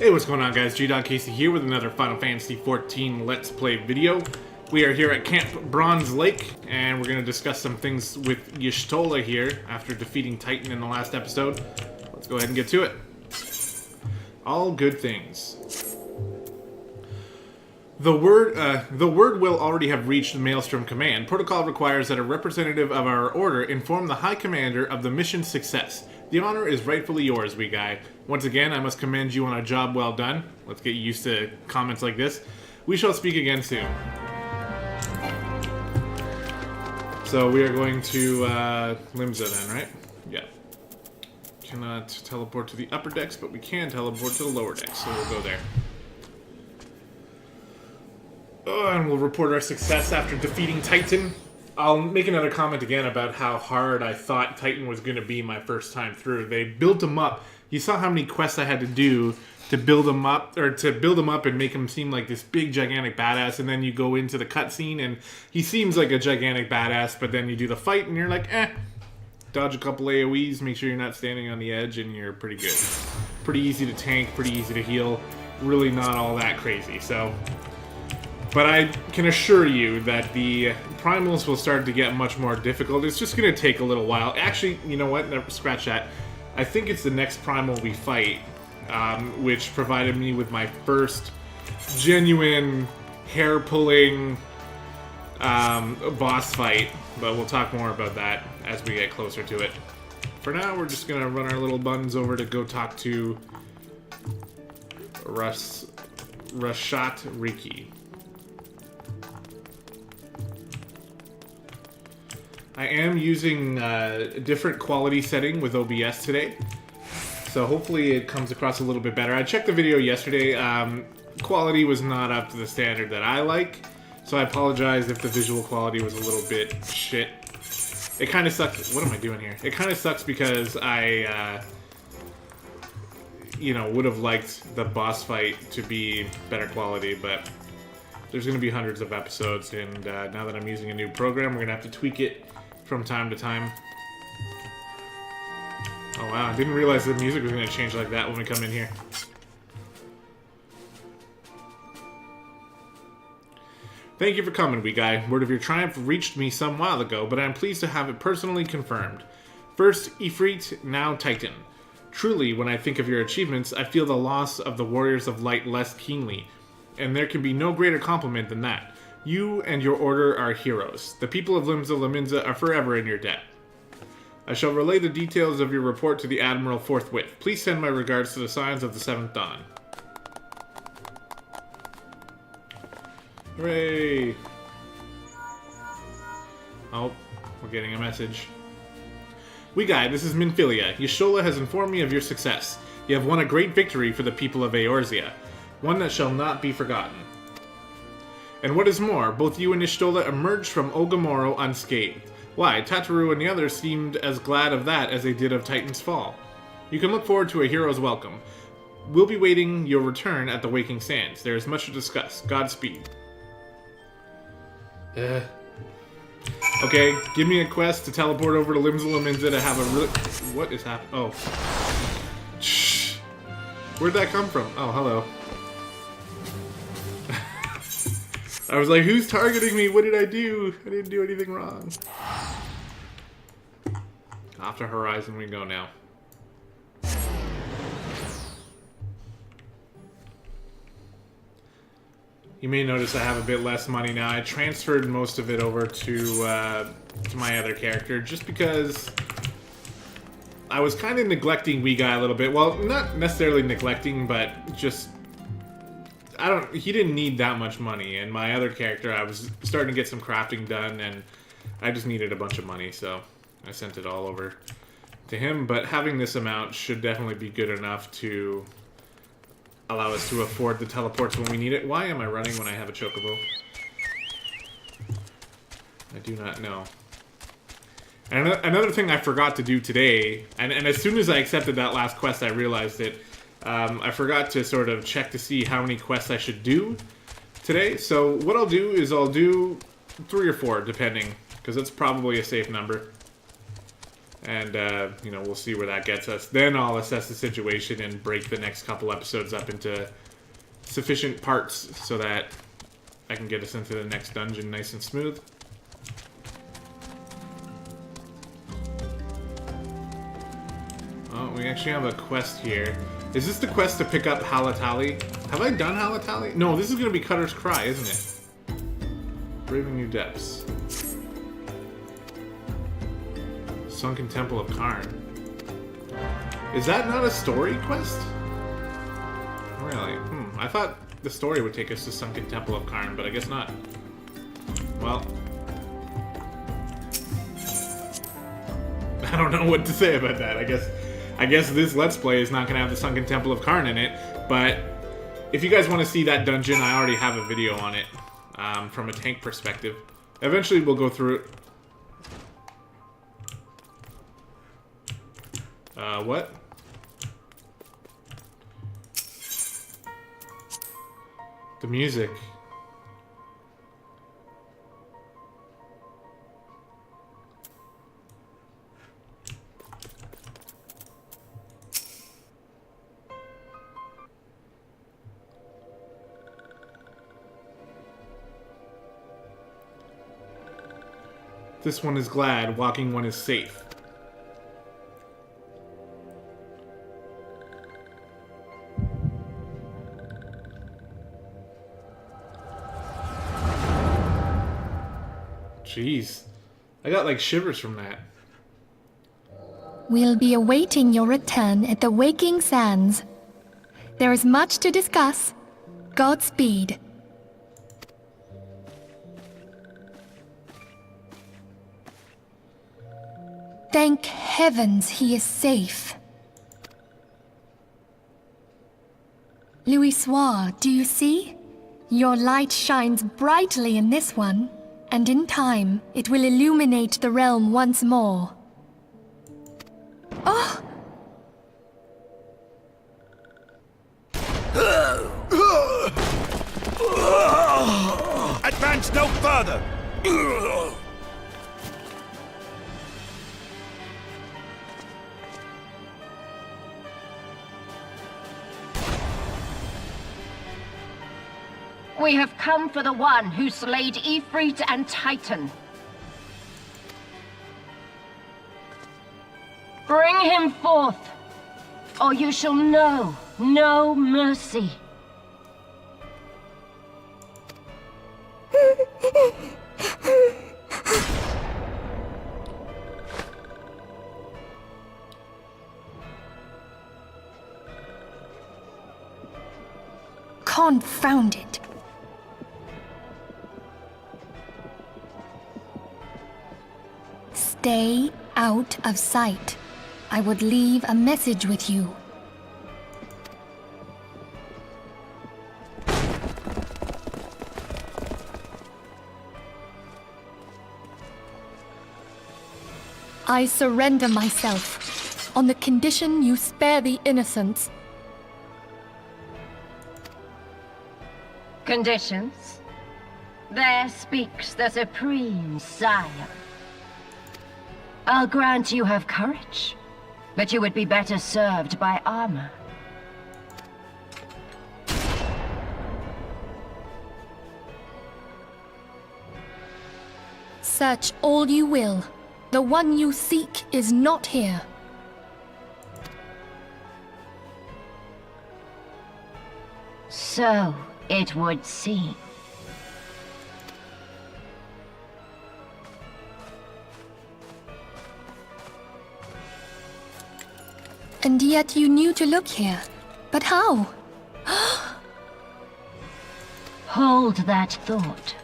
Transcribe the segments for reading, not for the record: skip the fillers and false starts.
Hey, what's going on, guys? gdoggcasey here with another Final Fantasy XIV Let's Play video. We are here at Camp Bronze Lake, and we're going to discuss some things with Y'shtola here after defeating Titan in the last episode. Let's go ahead and get to it. All good things. The word will already have reached Maelstrom Command. Protocol requires that a representative of our order inform the High Commander of the mission's success. The honor is rightfully yours, wee guy. Once again, I must commend you on a job well done. Let's get used to comments like this. We shall speak again soon. So we are going to Limsa then, right? Yeah. Cannot teleport to the upper decks, but we can teleport to the lower decks, so we'll go there. Oh, and we'll report our success after defeating Titan. I'll make another comment again about how hard I thought Titan was going to be my first time through. They built him up. You saw how many quests I had to do to build him up, and make him seem like this big, gigantic badass, and then you go into the cutscene, and he seems like a gigantic badass, but then you do the fight, and you're like, dodge a couple AoEs, make sure you're not standing on the edge, and you're pretty good. Pretty easy to tank, pretty easy to heal. Really not all that crazy, so... But I can assure you that the primals will start to get much more difficult. It's just going to take a little while. Actually, you know what? Never scratch that. I think it's the next primal we fight, which provided me with my first genuine hair-pulling boss fight. But we'll talk more about that as we get closer to it. For now, we're just going to run our little buns over to go talk to Rashat Riki. I am using a different quality setting with OBS today, so hopefully it comes across a little bit better. I checked the video yesterday. Quality was not up to the standard that I like, so I apologize if the visual quality was a little bit shit. It kind of sucks. What am I doing here? It kind of sucks because I, would have liked the boss fight to be better quality, but there's going to be hundreds of episodes, and now that I'm using a new program, we're going to have to tweak it from time to time. Oh wow, I didn't realize the music was going to change like that when we come in here. Thank you for coming, wee guy. Word of your triumph reached me some while ago, but I am pleased to have it personally confirmed. First Ifrit, now Titan. Truly, when I think of your achievements, I feel the loss of the Warriors of Light less keenly, and there can be no greater compliment than that. You and your order are heroes. The people of Limsa are forever in your debt. I shall relay the details of your report to the Admiral forthwith. Please send my regards to the Scions of the Seventh Dawn. Hooray! Oh, we're getting a message. Wee guy, this is Minfilia. Y'shtola has informed me of your success. You have won a great victory for the people of Eorzea, one that shall not be forgotten. And what is more, both you and Y'shtola emerged from Ogamoro unscathed. Why, Tataru and the others seemed as glad of that as they did of Titan's fall. You can look forward to a hero's welcome. We'll be waiting your return at the Waking Sands. There is much to discuss. Godspeed. Okay, give me a quest to teleport over to Limsa to have a really... What is happening? Oh. Shh. Where'd that come from? Oh, hello. I was like, who's targeting me? What did I do? I didn't do anything wrong. Off to Horizon we go now. You may notice I have a bit less money now. I transferred most of it over to my other character just because I was kind of neglecting wee guy a little bit. Well, not necessarily neglecting, but just... he didn't need that much money, and my other character, I was starting to get some crafting done, and I just needed a bunch of money, so I sent it all over to him. But having this amount should definitely be good enough to allow us to afford the teleports when we need it. Why am I running when I have a chocobo? I do not know. And another thing I forgot to do today, and as soon as I accepted that last quest, I realized it. I forgot to sort of check to see how many quests I should do today. So what I'll do is I'll do 3 or 4, depending, because it's probably a safe number. And, you know, we'll see where that gets us. Then I'll assess the situation and break the next couple episodes up into sufficient parts so that I can get us into the next dungeon nice and smooth. Oh, we actually have a quest here. Is this the quest to pick up Halatali? Have I done Halatali? No, this is going to be Cutter's Cry, isn't it? Braving New Depths. Sunken Temple of Karn. Is that not a story quest? Really? I thought the story would take us to Sunken Temple of Karn, but I guess not. Well, I don't know what to say about that. I guess this Let's Play is not going to have the Sunken Temple of Karn in it, but if you guys want to see that dungeon, I already have a video on it from a tank perspective. Eventually we'll go through it. What? The music. This one is glad, walking one is safe. Jeez. I got like shivers from that. We'll be awaiting your return at the Waking Sands. There is much to discuss. Godspeed. Thank heavens he is safe. Louis, do you see? Your light shines brightly in this one. And in time, it will illuminate the realm once more. Oh! Advance no further! We have come for the one who slayed Ifrit and Titan. Bring him forth, or you shall know no mercy. Confound it. Stay out of sight. I would leave a message with you. I surrender myself, on the condition you spare the innocents. Conditions? There speaks the Supreme Sire. I'll grant you have courage, but you would be better served by armor. Search all you will. The one you seek is not here. So it would seem. And yet you knew to look here. But how? Hold that thought.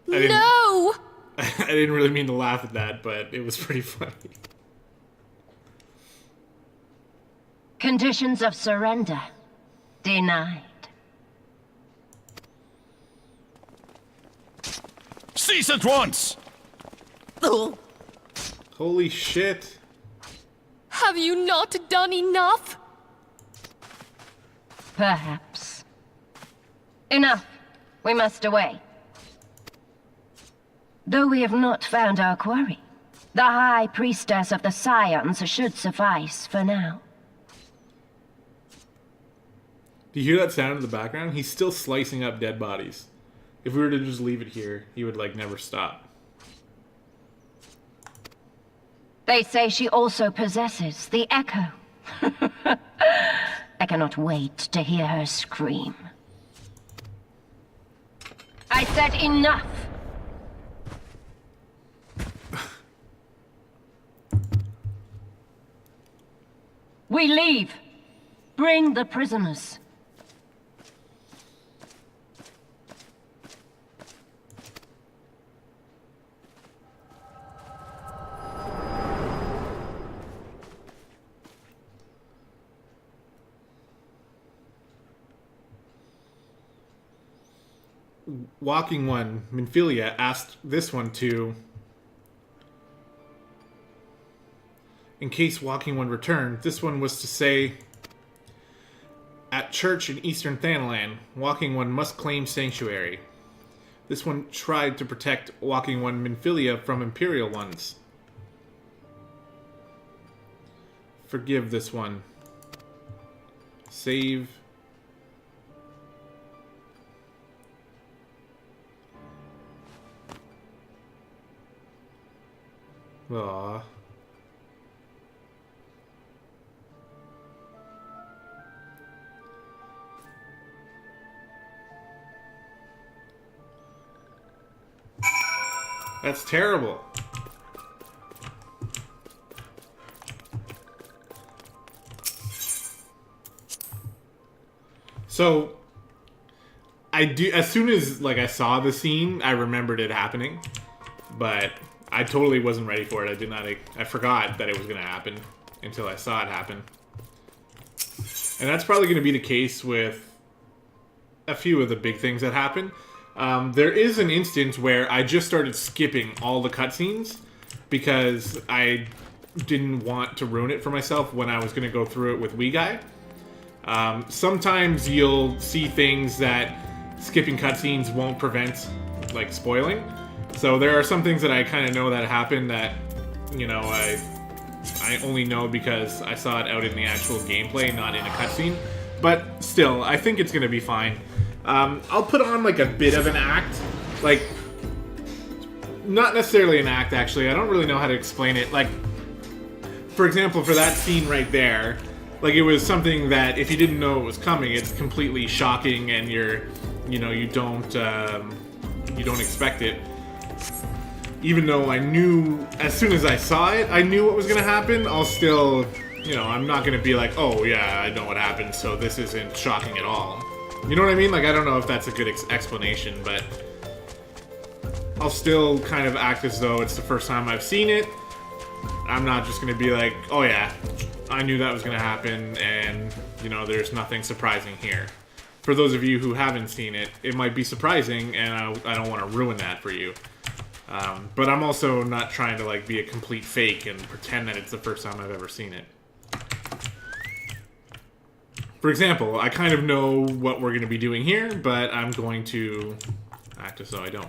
No! I didn't really mean to laugh at that, but it was pretty funny. Conditions of surrender denied. Cease at once! Holy shit. Have you not done enough? Perhaps. Enough. We must away. Though we have not found our quarry, the High Priestess of the Scions should suffice for now. Do you hear that sound in the background? He's still slicing up dead bodies. If we were to just leave it here, he would, like, never stop. They say she also possesses the echo. I cannot wait to hear her scream. I said enough! We leave. Bring the prisoners. Walking one, Minfilia asked this one to... In case Walking One returned, this one was to say... At church in Eastern Thanalan, Walking One must claim sanctuary. This one tried to protect Walking One Minfilia from Imperial ones. Forgive this one. Save... Aww. That's terrible. So, as soon as, like, I saw the scene, I remembered it happening. But I totally wasn't ready for it. I forgot that it was going to happen until I saw it happen. And that's probably going to be the case with a few of the big things that happen. There is an instance where I just started skipping all the cutscenes because I didn't want to ruin it for myself when I was going to go through it with Wee Guy. Sometimes you'll see things that skipping cutscenes won't prevent, like, spoiling. So there are some things that I kind of know that happened that, you know, I only know because I saw it out in the actual gameplay, not in a cutscene. But still, I think it's going to be fine. I'll put on, like, a bit of an act. Like, not necessarily an act, actually. I don't really know how to explain it. Like, for example, for that scene right there, like, it was something that if you didn't know it was coming, it's completely shocking and you don't expect it. Even though I knew, as soon as I saw it, I knew what was going to happen, I'll still, I'm not going to be like, oh yeah, I know what happened, so this isn't shocking at all. You know what I mean? Like, I don't know if that's a good explanation, but I'll still kind of act as though it's the first time I've seen it. I'm not just going to be like, oh yeah, I knew that was going to happen, and, there's nothing surprising here. For those of you who haven't seen it, it might be surprising, and I don't want to ruin that for you. But I'm also not trying to, like, be a complete fake and pretend that it's the first time I've ever seen it. For example, I kind of know what we're going to be doing here, but I'm going to act as though I don't.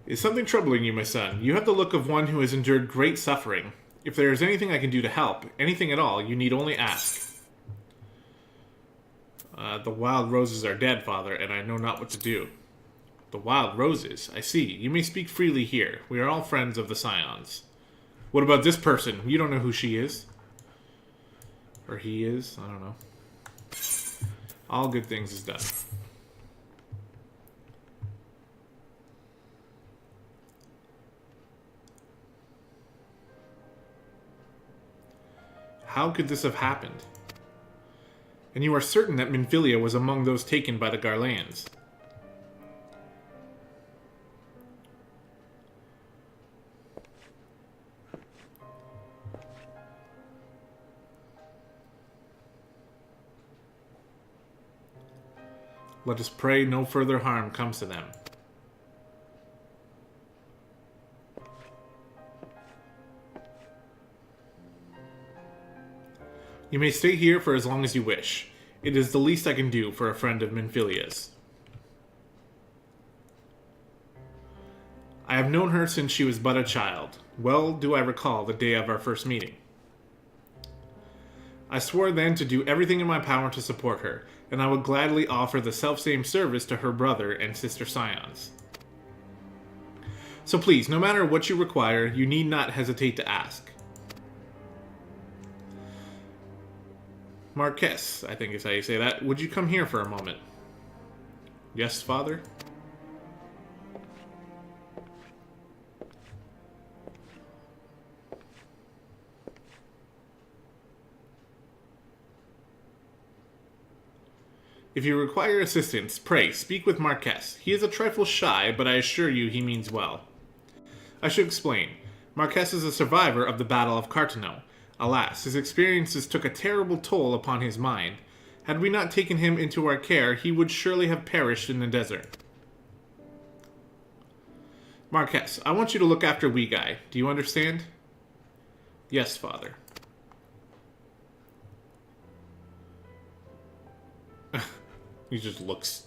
Is something troubling you, my son? You have the look of one who has endured great suffering. If there is anything I can do to help, anything at all, you need only ask. The wild roses are dead, father, and I know not what to do. The wild roses? I see. You may speak freely here. We are all friends of the Scions. What about this person? You don't know who she is. Or he is? I don't know. All good things is done. How could this have happened? And you are certain that Minfilia was among those taken by the Garleans. Let us pray no further harm comes to them. You may stay here for as long as you wish. It is the least I can do for a friend of Minfilia's. I have known her since she was but a child. Well do I recall the day of our first meeting. I swore then to do everything in my power to support her, and I would gladly offer the selfsame service to her brother and sister scions. So please, no matter what you require, you need not hesitate to ask. Marquess, I think is how you say that. Would you come here for a moment? Yes, father? If you require assistance, pray, speak with Marquess. He is a trifle shy, but I assure you he means well. I should explain. Marquess is a survivor of the Battle of Cartano. Alas, his experiences took a terrible toll upon his mind. Had we not taken him into our care, he would surely have perished in the desert. Marquess, I want you to look after Wee Guy. Do you understand? Yes, father. He just looks.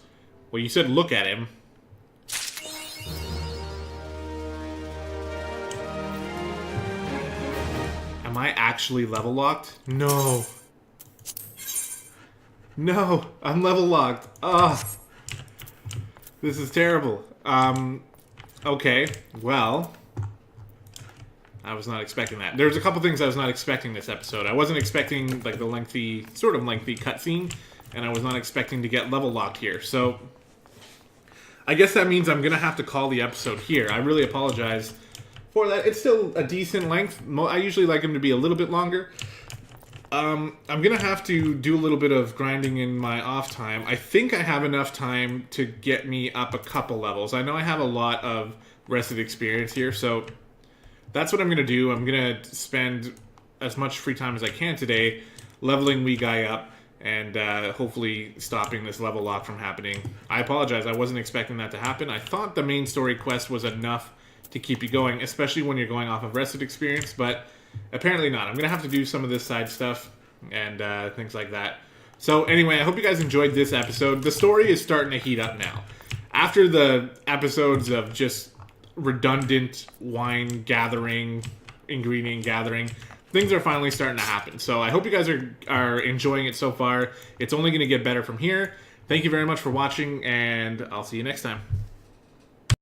Well, you said look at him. Am I actually level locked? No. No, I'm level locked. Ugh. This is terrible. Okay, well. I was not expecting that. There's a couple things I was not expecting this episode. I wasn't expecting, like, the lengthy, sort of lengthy cutscene. And I was not expecting to get level locked here. So, I guess that means I'm going to have to call the episode here. I really apologize for that. It's still a decent length. I usually like them to be a little bit longer. I'm going to have to do a little bit of grinding in my off time. I think I have enough time to get me up a couple levels. I know I have a lot of rested experience here, so that's what I'm going to do. I'm going to spend as much free time as I can today leveling Wee Guy up. And hopefully stopping this level lock from happening. I apologize, I wasn't expecting that to happen. I thought the main story quest was enough to keep you going, especially when you're going off of rested experience, but apparently not. I'm going to have to do some of this side stuff and things like that. So anyway, I hope you guys enjoyed this episode. The story is starting to heat up now. After the episodes of just redundant wine gathering, ingredient gathering, things are finally starting to happen. So I hope you guys are enjoying it so far. It's only going to get better from here. Thank you very much for watching, and I'll see you next time.